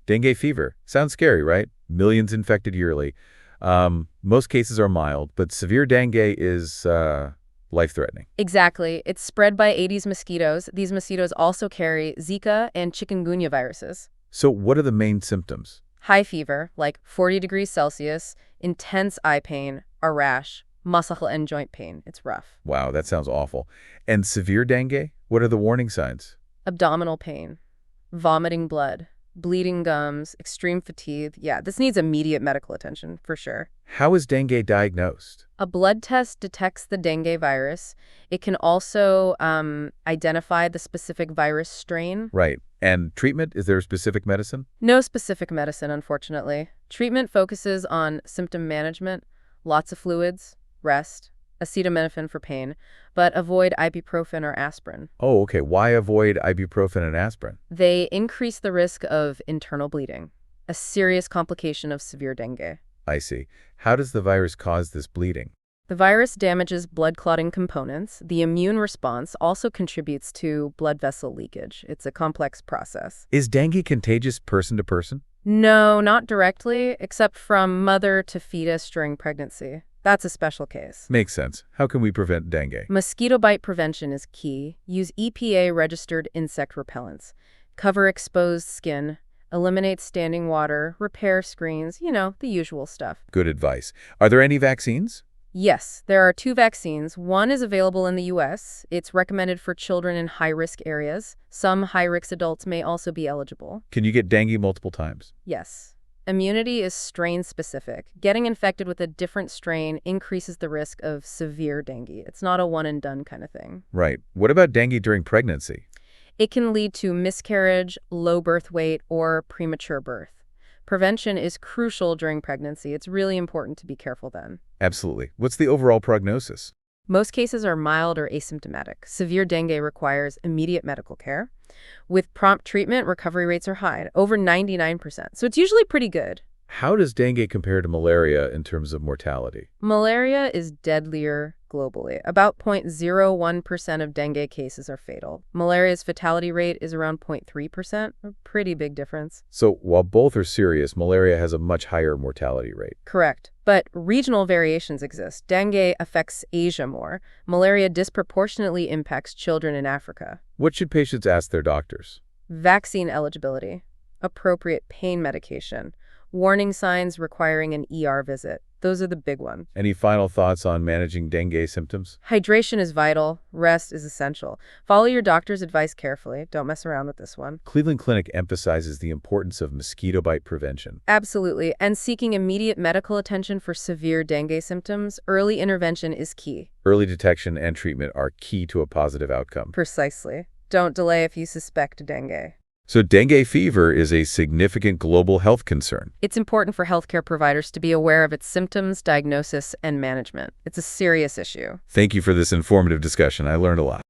Dengue fever. Sounds scary, right? Millions infected yearly. Most cases are mild, but severe dengue is life-threatening. Exactly. It's spread by Aedes mosquitoes. These mosquitoes also carry Zika and chikungunya viruses. So what are the main symptoms? High fever, like 40 degrees Celsius, intense eye pain, a rash, muscle and joint pain. It's rough. Wow, that sounds awful. And severe dengue? What are the warning signs? Abdominal pain, vomiting blood, bleeding gums, extreme fatigue. Yeah, this needs immediate medical attention, for sure. How is dengue diagnosed? A blood test detects the dengue virus. It can also identify the specific virus strain. Right. And treatment? Is there a specific medicine? No specific medicine, unfortunately. Treatment focuses on symptom management, lots of fluids, rest, acetaminophen for pain, but avoid ibuprofen or aspirin. Oh, okay. Why avoid ibuprofen and aspirin? They increase the risk of internal bleeding, a serious complication of severe dengue. I see. How does the virus cause this bleeding? The virus damages blood clotting components. The immune response also contributes to blood vessel leakage. It's a complex process. Is dengue contagious person to person? No, not directly, except from mother to fetus during pregnancy. That's a special case. Makes sense. How can we prevent dengue? Mosquito bite prevention is key. Use EPA-registered insect repellents. Cover exposed skin. Eliminate standing water. Repair screens. You know, the usual stuff. Good advice. Are there any vaccines? Yes, there are 2 vaccines. One is available in the U.S. It's recommended for children in high-risk areas. Some high-risk adults may also be eligible. Can you get dengue multiple times? Yes. Immunity is strain-specific. Getting infected with a different strain increases the risk of severe dengue. It's not a one-and-done kind of thing. Right. What about dengue during pregnancy? It can lead to miscarriage, low birth weight, or premature birth. Prevention is crucial during pregnancy. It's really important to be careful then. Absolutely. What's the overall prognosis? Most cases are mild or asymptomatic. Severe dengue requires immediate medical care. With prompt treatment, recovery rates are high, over 99%. So it's usually pretty good. How does dengue compare to malaria in terms of mortality? Malaria is deadlier globally. About 0.01% of dengue cases are fatal. Malaria's fatality rate is around 0.3%, a pretty big difference. So while both are serious, malaria has a much higher mortality rate. Correct. But regional variations exist. Dengue affects Asia more. Malaria disproportionately impacts children in Africa. What should patients ask their doctors? Vaccine eligibility, appropriate pain medication, warning signs requiring an ER visit. Those are the big ones. Any final thoughts on managing dengue symptoms? Hydration is vital. Rest is essential. Follow your doctor's advice carefully. Don't mess around with this one. Cleveland Clinic emphasizes the importance of mosquito bite prevention. Absolutely. And seeking immediate medical attention for severe dengue symptoms, early intervention is key. Early detection and treatment are key to a positive outcome. Precisely. Don't delay if you suspect dengue. So dengue fever is a significant global health concern. It's important for healthcare providers to be aware of its symptoms, diagnosis, and management. It's a serious issue. Thank you for this informative discussion. I learned a lot.